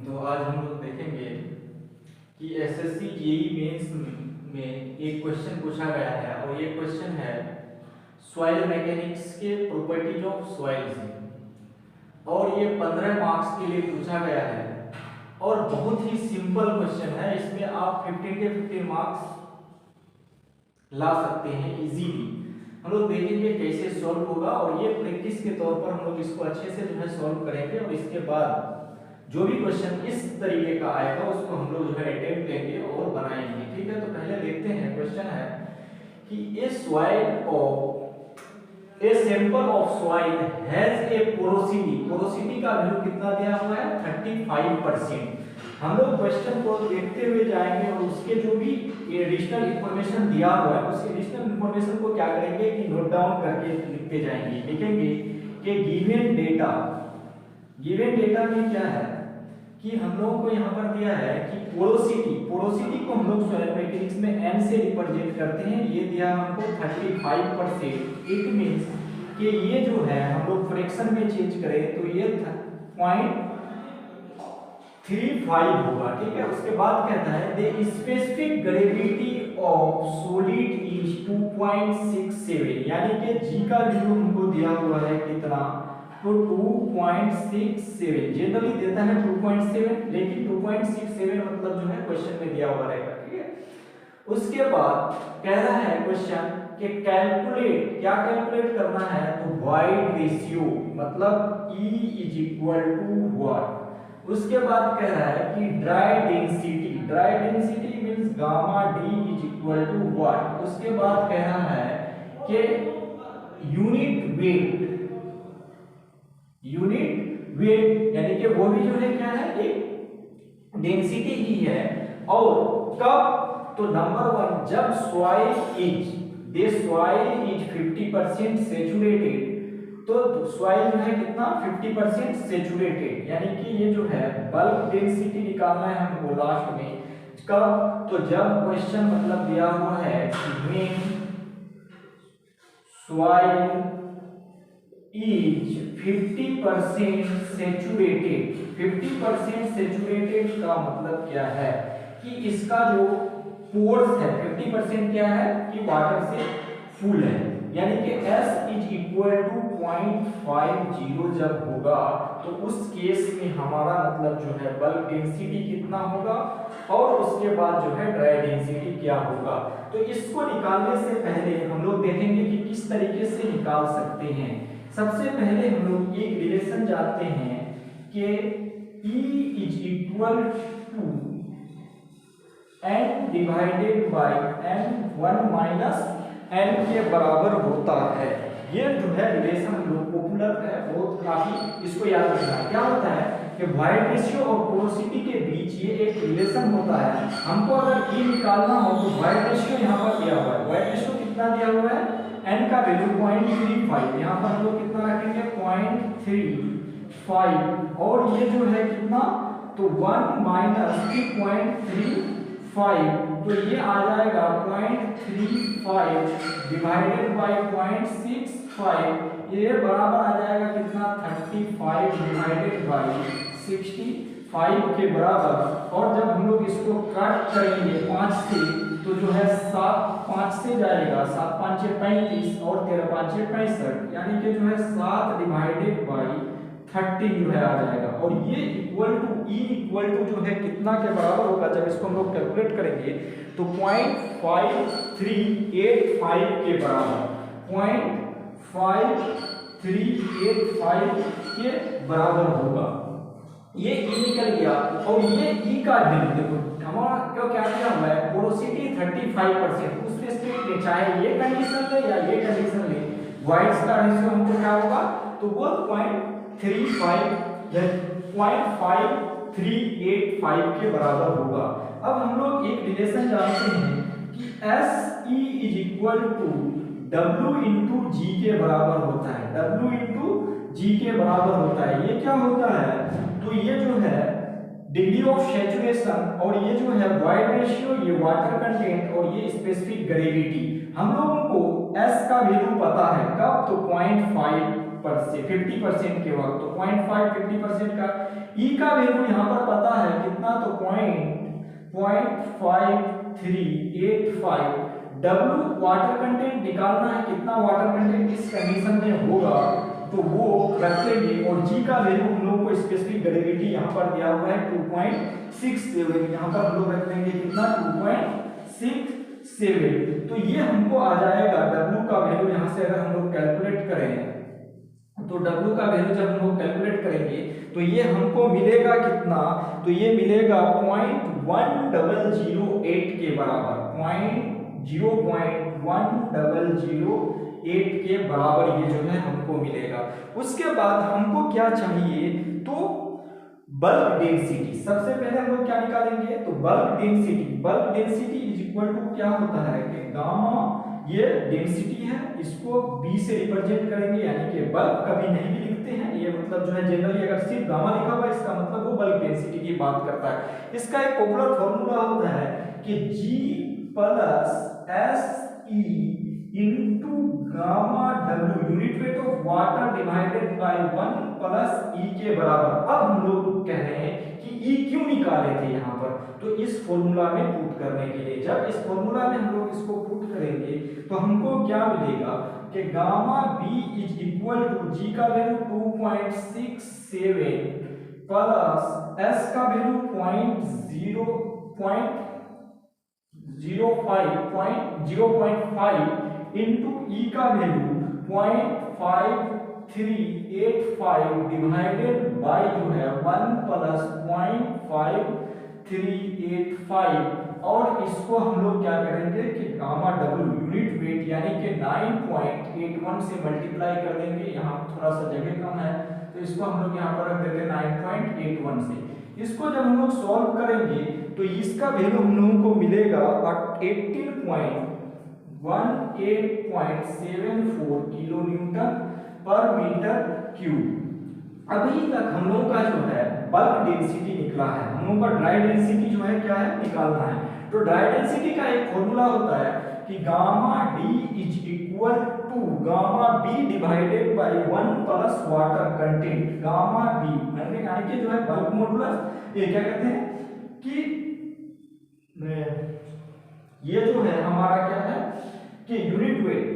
तो आज हम लोग देखेंगे कि एसएससी जेईई मेंस में एक क्वेश्चन पूछा गया है और ये क्वेश्चन है सॉइल मैकेनिक्स के प्रॉपर्टीज ऑफ सॉइल से, और ये 15 मार्क्स के लिए पूछा गया है और बहुत ही सिंपल क्वेश्चन है। इसमें आप 15 के 15 मार्क्स ला सकते हैं इजीली। हम लोग देखेंगे कैसे सॉल्व होगा और ये प्रैक्टिस के तौर पर हम लोग इसको अच्छे से जो है सॉल्व करेंगे और इसके बाद जो भी क्वेश्चन इस तरीके का आएगा उसको हम लोग जो है अटेम्प्ट लेंगे और बनाएंगे। ठीक है, तो पहले देखते हैं। क्वेश्चन है कि a soil of a sample of soil has a porosity. Porosity का वैल्यू कितना दिया हुआ है? 35%। हम लोग क्वेश्चन को देखते हुए जाएंगे और उसके जो भी एडिशनल इंफॉर्मेशन दिया हुआ है उस एडिशनल इंफॉर्मेशन को क्या करेंगे कि नोट डाउन करके लिखते जाएंगे। लिखेंगे कि गिवन डेटा में क्या है कि हम लोग को यहाँ पर दिया है कि पोरोसिटी को हम लोग सॉइल मैकेनिक्स में n से रिप्रेजेंट करते हैं। ये दिया हमको 35%। इट मींस कि ये जो है हम लोग फ्रैक्शन में चेंज करें तो ये 0.35 होगा। ठीक है, उसके बाद कहता है the specific gravity of solid is 2.67, यानी कि g का वैल्यू हमको दिया हुआ है कितना? तो 2.67। जनरली देता है 2.7, लेकिन 2.67 मतलब जो है क्वेश्चन में दिया हुआ रहेगा। ठीक है, उसके बाद कह रहा है क्वेश्चन कि कैलकुलेट, क्या कैलकुलेट करना है? तो वॉइड रेशियो मतलब E is equal to what. उसके बाद कह रहा है कि dry density means gamma D is equal to what. उसके बाद कह रहा है कि यूनिट वेट यानी कि वो भी जो है क्या है? एक डेंसिटी ही है। और कब? तो नंबर 1 जब सॉइल इज 50% सेचुरेटेड, तो सॉइल जो है कितना? 50% सेचुरेटेड, यानी कि ये जो है बल्क डेंसिटी निकालना है हमको लास्ट में। कब? तो जब क्वेश्चन मतलब दिया हुआ है when soil is 50% saturated. 50% saturated का मतलब क्या है कि इसका जो पोर्स है 50% क्या है कि वाटर से फुल है, यानी कि S इज इक्वल टू 0.50 जब होगा तो उस केस में हमारा मतलब जो है बल्क डेंसिटी कितना होगा और उसके बाद जो है ड्राई डेंसिटी क्या होगा। तो इसको निकालने से पहले हम लोग देखेंगे कि किस तरीके से निकाल सकते हैं। सबसे पहले हम लोग एक रिलेशन जानते हैं कि E is equal to n divided by n1 minus n के बराबर होता है। ये जो है रिलेशन हम लोग पॉपुलर है, बहुत काफी इसको याद रखना है। क्या होता है कि वॉइड रेशियो और पोरोसिटी के बीच ये एक रिलेशन होता है। हमको अगर E निकालना हो तो वॉइड रेशियो यहाँ पर दिया हुआ है। वॉइड रेशियो कितना दिया हुआ है? n का वैल्यू 0.35, यहाँ पर हम लोग कितना रखेंगे? 0.35, और ये जो है कितना? तो 1 माइनस 0.35, तो ये आ जाएगा 0.35 डिवाइडेड बाय 0.65, ये बराबर आ जाएगा कितना? 35 डिवाइडेड बाय 65 के बराबर। और जब हम लोग इसको कट करेंगे 5 से तो जो है 7 5 से जाएगा, 7 5 6 35 और 13 5 6 65, यानी कि जो है 7 डिवाइडेड बाय 30 जो है आ जाएगा। और ये equal to E equal to जो है कितना के बराबर होगा? जब इसको हम लोग कैलकुलेट करेंगे तो 0.5385 के बराबर, 0.5385 के बराबर होगा। ये E निकल गया और ये E का वैल्यू देखो हमारा क्या किया हुआ है? पोरोसिटी 35%। उस रिस्पेक्ट में चाहे ये कंडीशन ले या ये कंडीशन ले, वॉइड्स का रेशियो हमको क्या होगा? तो वो 0.5385 के बराबर होगा। अब हम लोग एक रिलेशन जानते हैं कि SE is equal to W into G के बराबर होता है। W इंटू G के बराबर होता है। ये क्या होता है? तो ये जो है डिग्री ऑफ सैचुरेशन और ये जो है वॉइड रेशियो, ये वाटर कंटेंट और ये स्पेसिफिक ग्रेविटी। हम लोगों को S का वैल्यू पता है कब? तो 0.5 50% के वक्त, तो 0.5 50% का। E का वैल्यू यहाँ पर पता 0.5385। W वाटर कंटेंट निकालना है, कितना वाटर कंटेंट इस कंडीशन में होगा तो वो रखेंगे। और G का वैल्यू हम लोग को स्पेसिफिक ग्रेविटी यहाँ पर दिया हुआ है 2.67, यहाँ पर हम लोग रख देंगे कितना 2.67। तो ये हमको आ जाएगा W का वैल्यू। यहाँ से अगर हम लोग कैलकुलेट करें तो W का वैल्यू जब हम लोग कैलकुलेट करेंगे तो ये हमको मिलेगा कितना, तो ये मिलेगा 0.1008 के बराबर, 0.1008 के बराबर ये जो है हमको मिलेगा। उसके बाद हमको क्या चाहिए, तो बल्क डेंसिटी। सबसे पहले हम लोग क्या निकालेंगे, तो bulk density is equal to क्या होता है कि गामा, ये डेंसिटी है, इसको B से रिप्रेजेंट करेंगे, यानी कि बल्क कभी नहीं भी लिखते हैं, ये मतलब जो है जनरली अगर सिर्फ गामा लिखा हुआ है इसका मतलब वो बल्क डेंसिटी की बात करता है। इसका एक पॉपुलर फॉर्मूला होता है कि G plus SE into gamma W, unit weight of water divided by 1 plus E के बराबर। अब हम लोग कह रहे हैं कि E क्यों निकाले थे यहाँ पर, तो इस फॉर्मूला में पुट करने के लिए, जब इस फॉर्मूला में हम लोग इसको पुट करेंगे तो हमको क्या मिलेगा कि gamma B is equal to G का वैल्यू 2.67 प्लस S का वैल्यू 0.05 इनटू E का वैल्यू 0.5385 डिवाइडेड बाय जो है 1 प्लस 0.5385। और इसको हम लोग क्या करेंगे कि गामा W यूनिट वेट यानी कि 9.81 से मल्टीप्लाई कर देंगे। यहाँ थोड़ा सा जगह कम है तो इसको हम लोग यहाँ पर रख देते हैं 9.81 से। इसको जब हम लोग सॉल्व करेंगे तो इसका वैल्यू हम लोगों को मिलेगा 18.74 किलो न्यूटन पर मीटर क्यूब। अभी तक हम लोगों का जो है बल्क डेंसिटी निकला है, हम लोगों का ड्राई डेंसिटी जो है क्या है निकालना है। तो ड्राई डेंसिटी का एक फॉर्मूला होता है कि gamma D is equal to gamma B divided by 1 plus water content. Gamma B यानी कि जो है बल्क मॉडुलस, ये क्या कहते हैं कि ये जो है हमारा क्या है कि unit weight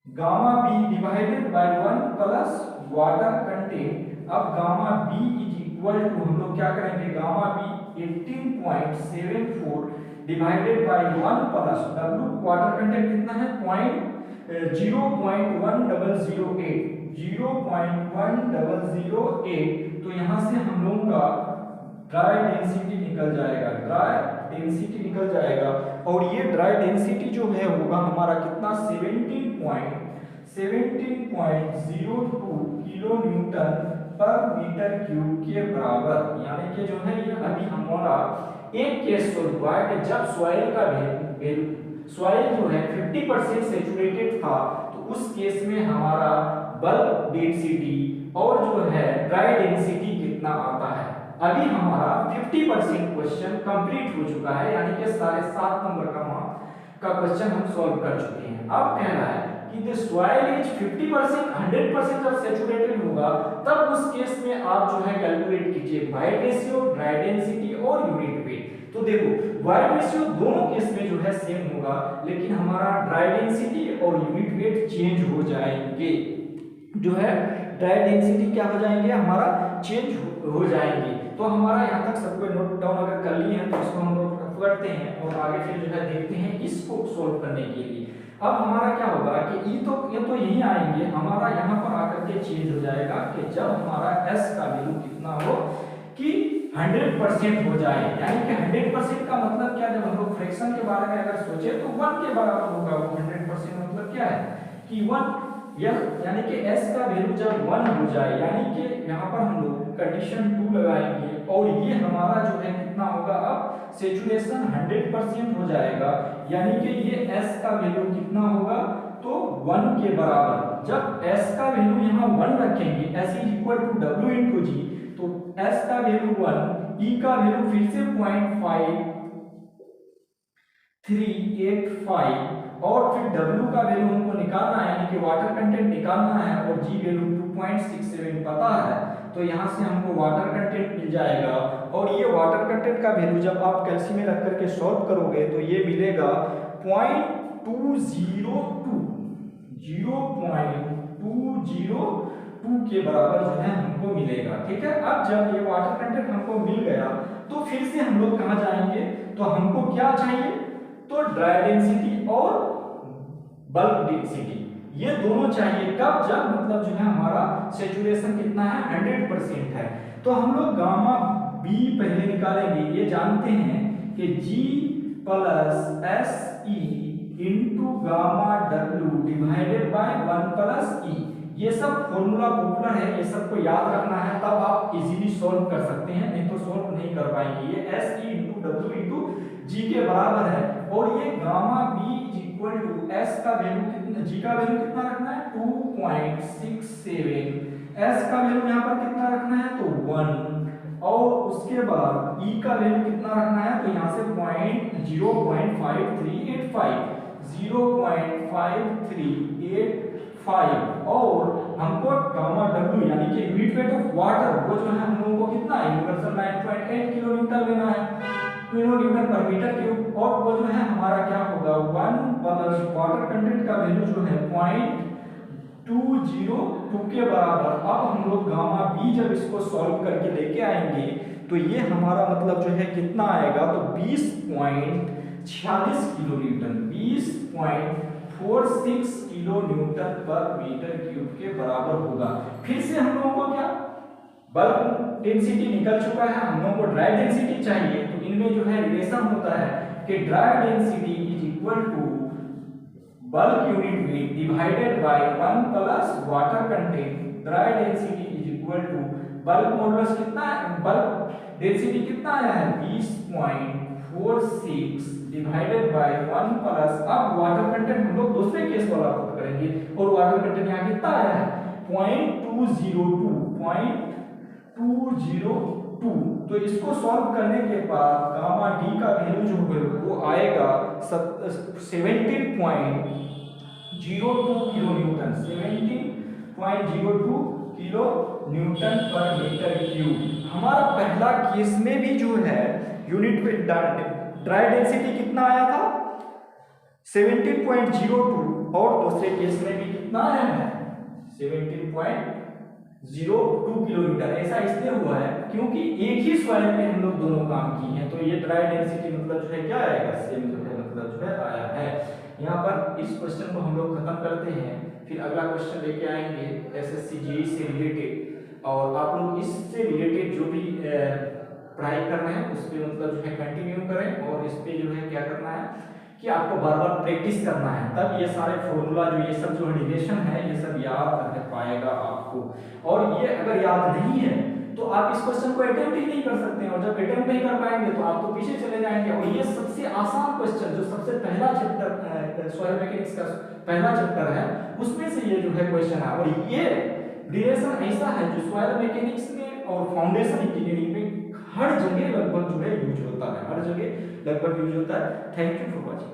gamma B divided by 1 plus water content. अब gamma B is equal to हम लोग क्या करेंगे, gamma B 18.74 divided by 1 plus W water content कितना है 0.1008। तो यहां से हम लोग का ड्राई डेंसिटी निकल जाएगा। और ये ड्राई डेंसिटी जो है होगा हमारा कितना 17.02 किलो न्यूटन पर मीटर क्यूब के बराबर। यानी कि जो है ये अभी हमारा एक केस सोल्व हुआ है कि जब सॉइल जो है 50% सैचुरेटेड था तो उस केस में हमारा बल्क डेंसिटी और जो है ड्राई डेंसिटी कितना आता है। अभी हमारा 50% क्वेश्चन कंप्लीट हो चुका है, यानी कि 7.5 नंबर का क्वेश्चन हम सॉल्व कर चुके हैं। अब कह रहा है कि द सॉइल इज 50% 100% जब सैचुरेटेड होगा तब उस केस में आप जो है कैलकुलेट कीजिए वाइड रेशियो, ड्राई डेंसिटी और यूनिट वेट। तो देखो वाइड रेशियो दोनों केस में जो है सेम होगा, लेकिन हमारा ड्राई डेंसिटी और यूनिट वेट चेंज हो जाएंगे। जो है ड्राई डेंसिटी क्या हो जाएंगे, हमारा चेंज हो जाएंगे। तो हमारा यहाँ तक सबको नोट डाउन अगर कर लिए हैं तो इसको हम लोग करते हैं और आगे फिर जो है देखते हैं इसको सॉल्व करने के लिए। अब हमारा क्या होगा कि ये तो यही आएंगे, हमारा यहाँ पर आकर के चेंज हो जाएगा कि जब हमारा S का वैल्यू कितना हो कि 100% हो जाए। यानी कि 100% का मतलब क्या, जब हम लोग फ्रैक्शन के बारे में अगर सोचे तो 1 के बराबर होगा वो 100% मतलब क्या है कि 1, यानी कि S का वैल्यू जब 1 हो जाए, यानी कि यहाँ पर हम लोग कंडीशन 2 लगाएंगे और ये हमारा जो है कितना होगा, अब सैचुरेशन 100% हो जाएगा। यानी कि ये S का वैल्यू कितना होगा तो 1 के बराबर। जब S का वैल्यू यहाँ 1 रखेंगे, S is equal to W into G, तो S का वैल्यू 1, E का वैल्यू फिर से 0.5385 और फिर W का वैल्यू हमको निकालना है, यानी कि वाटर कंटेंट निकालना है और G वैल्यू 2.67 पता है। तो यहाँ से हमको वाटर कंटेंट मिल जाएगा और ये वाटर कंटेंट का वैल्यू जब आप कैलसी में रख करके सॉल्व करोगे तो ये मिलेगा 0.202 के बराबर जो है हमको मिलेगा। ठीक है, अब जब ये वाटर कंटेंट हमको मिल गया तो फिर से हम लोग कहाँ जाएंगे, तो हमको क्या चाहिए, तो ड्राई डेंसिटी और बल्क डेंसिटी ये दोनों चाहिए। कब, जब मतलब जो है हमारा सैचुरेशन कितना है 100% है। तो हम लोग गामा बी पहले निकालेंगे। ये जानते हैं कि G plus SE into gamma W divided by 1 plus E। ये सब फॉर्मूला पॉपुलर है, ये सबको याद रखना है, तब आप इजीली सॉल्व कर सकते हैं, नहीं तो सॉल्व नहीं कर पाएंगे। ये SE into W into G के बराबर है, और ये gamma B equal to S का वैल्यू कितना, G का वैल्यू कितना रखना है 2.67, S का वैल्यू यहाँ पर कितना रखना है तो 1, और उसके बाद E का वैल्यू कितना रखना है तो यहाँ से 0.5385, और हमको गामा W यानी कि यूनिट वेट ऑफ वाटर वो जो है हम लोगों को कितना है यूनिवर्सल 9.8 किलो न्यूटन लेना है, किलो न्यूटन पर मीटर क्यूब, और वो जो है हमारा क्या होगा 1 प्लस वाटर कंटेंट का वैल्यू जो है 0.202 के बराबर। अब हम लोग गामा बी जब इसको सॉल्व करके लेके आएंगे तो ये हमारा मतलब जो है कितना आएगा तो 20.46 किलो न्यूटन, 20.46 किलो न्यूटन पर मीटर क्यूब के बराबर होगा। फिर से हम लोगों को क्या बल्क डेंसिटी निकल चुका है, हम लोगों को ड्राई डेंसिटी चाहिए। तो इनमें जो है रिलेशन होता है कि dry density is equal to bulk unit weight divided by 1 plus water content. Dry density is equal to bulk modulus कितना है, बल्क डेंसिटी कितना आया है 20.46 डिवाइडेड बाय 1 प्लस, अब वाटर कंटेंट हम लोग दूसरे केस वाला पुट करेंगे, और वाटर कंटेंट यहाँ कितना आया है 0.202। तो इसको सॉल्व करने के बाद गामा डी का वैल्यू जो है वो आएगा 17.02 किलो न्यूटन, 17.02 किलो न्यूटन पर मीटर क्यूब। हमारा पहला केस में भी जो है यूनिट वेट ड्राई डेंसिटी कितना आया था 17.02, और दूसरे केस में भी कितना आया है 17.02 किलो न्यूटन। ऐसा इसलिए हुआ है क्योंकि एक ही सॉइल में हम लोग दोनों काम किए हैं, तो ये ड्राई डेंसिटी मतलब जो है क्या आएगा सेम जो है मतलब जो है आया है। यहाँ पर इस क्वेश्चन को हम लोग खत्म करते हैं, फिर अगला क्वेश्चन लेके आएंगे एसएससी जेईई से रिलेटेड, और आप लोग इससे रिलेटेड जो भी पढ़ाई कर रहे हैं उस पर मतलब जो है कंटिन्यू करें, और इस पे जो है क्या करना है कि आपको बार बार प्रैक्टिस करना है, तब ये सारे फॉर्मूला जो ये सब जो रिलेशन है ये सब याद रह पाएगा आपको। और ये अगर याद नहीं है तो आप इस क्वेश्चन को अटेम्प्ट ही नहीं कर सकते हैं, और जब अटेम्प्ट नहीं कर पाएंगे तो आप तो पीछे चले जाएंगे। और ये सबसे आसान क्वेश्चन जो सबसे पहला चैप्टर सॉइल मैकेनिक्स का पहला चैप्टर है उसमें से ये जो है क्वेश्चन है, और ये रिलेशन ऐसा है जो सॉइल मैकेनिक्स में और फाउंडेशन इंजीनियरिंग में हर जगह लगभग जो है यूज होता है, हर जगह लगभग यूज होता है। Thank you for watching.